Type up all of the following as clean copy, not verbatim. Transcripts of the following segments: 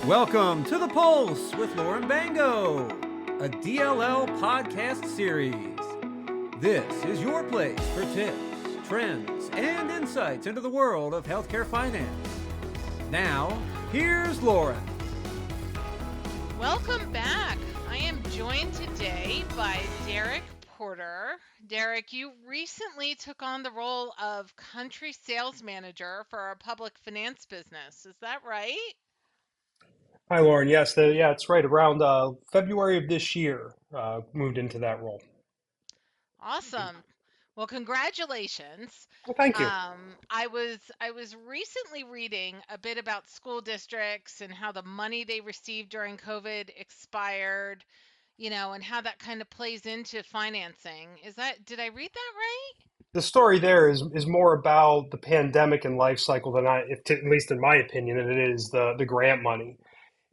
Welcome to The Pulse with Lauren Baingo, a DLL podcast series. This is your place for tips, trends, and insights into the world of healthcare finance. Now, here's Lauren. Welcome back. I am joined today by Derek Porter. Derek, you recently took on the role of country sales manager for our public finance business. Is that right? Hi, Lauren. Yes, it's right. Around February of this year, moved into that role. Awesome. Well, congratulations. Well, thank you. I was recently reading a bit about school districts and how the money they received during COVID expired, and how that kind of plays into financing. Did I read that right? The story there is more about the pandemic and life cycle than at least in my opinion, than it is the grant money.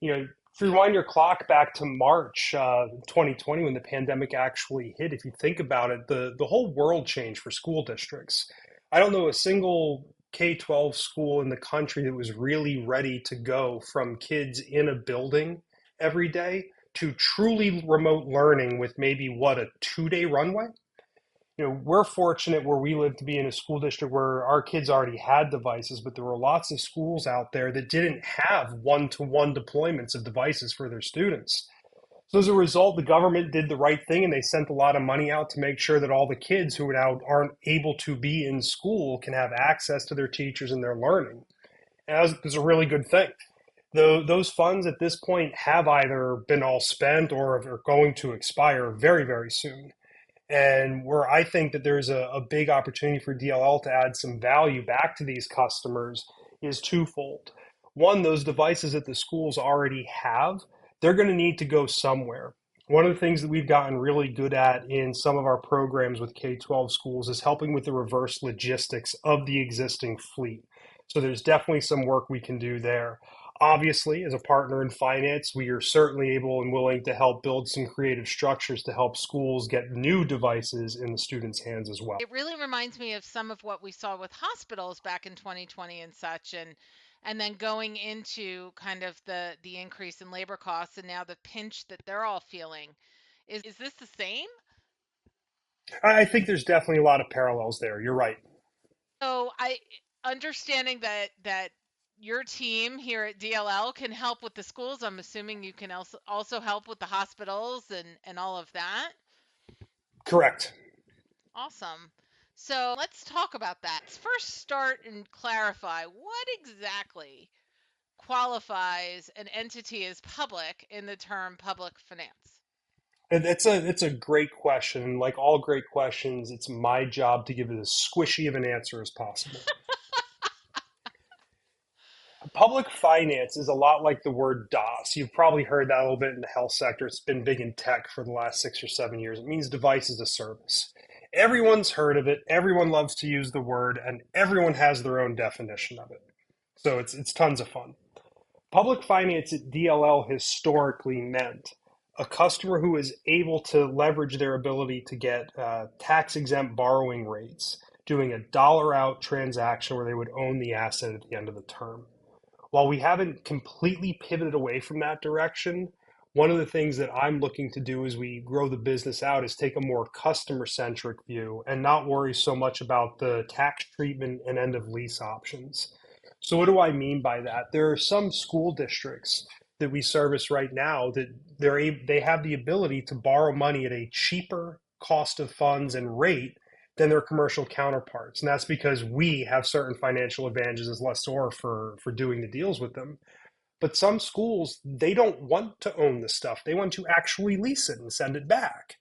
If you rewind your clock back to March 2020 when the pandemic actually hit, if you think about it, the whole world changed for school districts. I don't know a single K-12 school in the country that was really ready to go from kids in a building every day to truly remote learning with maybe a 2-day runway. We're fortunate where we live to be in a school district where our kids already had devices, but there were lots of schools out there that didn't have one-to-one deployments of devices for their students. So as a result, the government did the right thing and they sent a lot of money out to make sure that all the kids who now aren't able to be in school can have access to their teachers and their learning. And that was a really good thing. Those funds at this point have either been all spent or are going to expire very, very soon. And where I think that there's a big opportunity for DLL to add some value back to these customers is twofold. One, those devices that the schools already have, they're going to need to go somewhere. One of the things that we've gotten really good at in some of our programs with K-12 schools is helping with the reverse logistics of the existing fleet. So there's definitely some work we can do there. Obviously, as a partner in finance, we are certainly able and willing to help build some creative structures to help schools get new devices in the students' hands as well. It really reminds me of some of what we saw with hospitals back in 2020 and such, and then going into kind of the increase in labor costs and now the pinch that they're all feeling. Is this the same? I think there's definitely a lot of parallels there. You're right. So I understanding that your team here at DLL can help with the schools. I'm assuming you can also help with the hospitals and all of that. Correct. Awesome. So let's talk about that. Let's first start and clarify what exactly qualifies an entity as public in the term public finance. It's a great question. Like all great questions, it's my job to give it as squishy of an answer as possible. Public finance is a lot like the word DOS. You've probably heard that a little bit in the health sector. It's been big in tech for the last 6 or 7 years. It means device as a service. Everyone's heard of it. Everyone loves to use the word, and everyone has their own definition of it. So it's tons of fun. Public finance at DLL historically meant a customer who is able to leverage their ability to get tax exempt borrowing rates, doing a dollar out transaction where they would own the asset at the end of the term. While we haven't completely pivoted away from that direction, one of the things that I'm looking to do as we grow the business out is take a more customer centric view and not worry so much about the tax treatment and end of lease options. So, what do I mean by that? There are some school districts that we service right now that they have the ability to borrow money at a cheaper cost of funds and rate than their commercial counterparts. And that's because we have certain financial advantages as lessor for doing the deals with them. But some schools, they don't want to own the stuff. They want to actually lease it and send it back.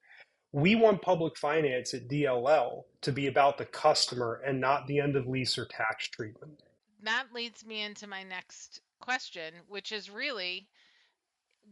We want public finance at DLL to be about the customer and not the end of lease or tax treatment. That leads me into my next question, which is really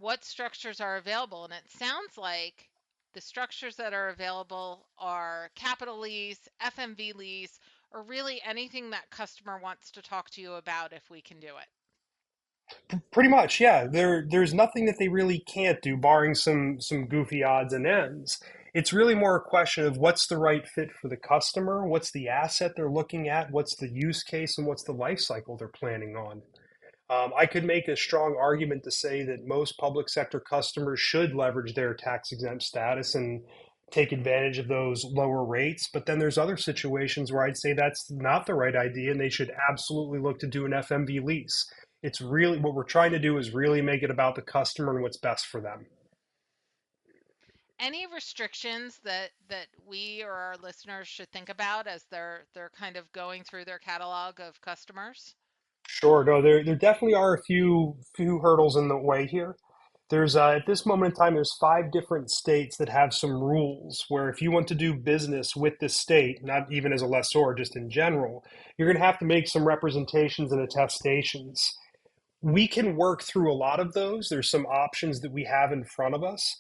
what structures are available. And it sounds like the structures that are available are capital lease, FMV lease, or really anything that customer wants to talk to you about if we can do it. Pretty much, yeah. There's nothing that they really can't do, barring some goofy odds and ends. It's really more a question of what's the right fit for the customer, what's the asset they're looking at, what's the use case, and what's the life cycle they're planning on. I could make a strong argument to say that most public sector customers should leverage their tax exempt status and take advantage of those lower rates. But then there's other situations where I'd say that's not the right idea and they should absolutely look to do an FMV lease. It's really what we're trying to do is really make it about the customer and what's best for them. Any restrictions that we or our listeners should think about as they're kind of going through their catalog of customers? Sure. No, there definitely are a few hurdles in the way here. There's at this moment in time, there's 5 different states that have some rules where if you want to do business with the state, not even as a lessor, just in general, you're going to have to make some representations and attestations. We can work through a lot of those. There's some options that we have in front of us.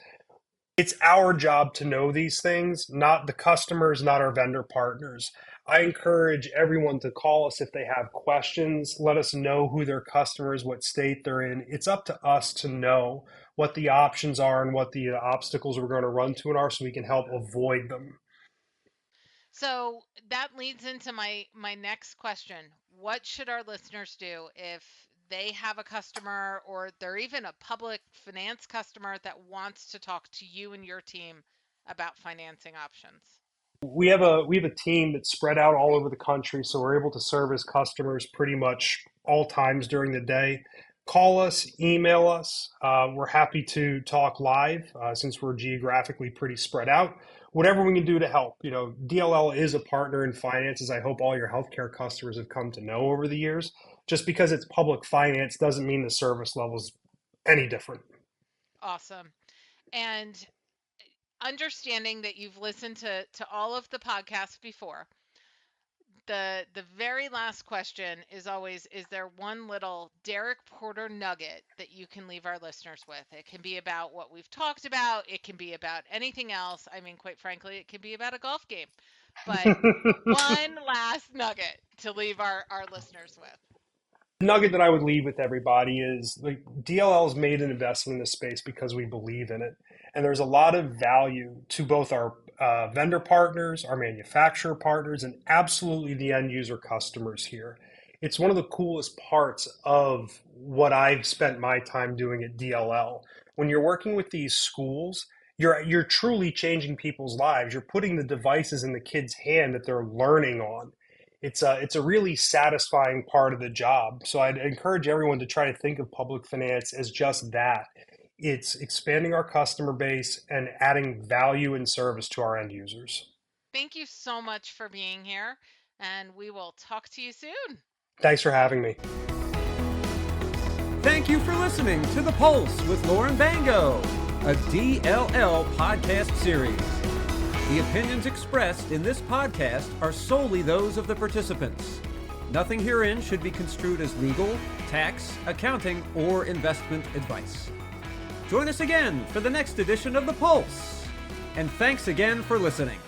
It's our job to know these things, not the customers, not our vendor partners. I encourage everyone to call us if they have questions. Let us know who their customers, what state they're in. It's up to us to know what the options are and what the obstacles we're going to run to are so we can help avoid them. So that leads into my next question. What should our listeners do if they have a customer or they're even a public finance customer that wants to talk to you and your team about financing options? We have a team that's spread out all over the country, so we're able to service customers pretty much all times during the day. Call us, email us. We're happy to talk live since we're geographically pretty spread out. Whatever we can do to help. You know, DLL is a partner in finances. I hope all your healthcare customers have come to know over the years. Just because it's public finance doesn't mean the service level's any different. Awesome. And understanding that you've listened to all of the podcasts before, the very last question is always, is there one little Derek Porter nugget that you can leave our listeners with? It can be about what we've talked about. It can be about anything else. I mean, quite frankly, it can be about a golf game. But one last nugget to leave our listeners with. Nugget that I would leave with everybody is like DLL's made an investment in this space because we believe in it. And there's a lot of value to both our vendor partners, our manufacturer partners, and absolutely the end user customers here. It's one of the coolest parts of what I've spent my time doing at DLL. When you're working with these schools, you're truly changing people's lives. You're putting the devices in the kids' hand that they're learning on. It's a really satisfying part of the job. So I'd encourage everyone to try to think of public finance as just that. It's expanding our customer base and adding value and service to our end users. Thank you so much for being here, and we will talk to you soon. Thanks for having me. Thank you for listening to The Pulse with Lauren Baingo, a DLL podcast series. The opinions expressed in this podcast are solely those of the participants. Nothing herein should be construed as legal, tax, accounting, or investment advice. Join us again for the next edition of The Pulse. And thanks again for listening.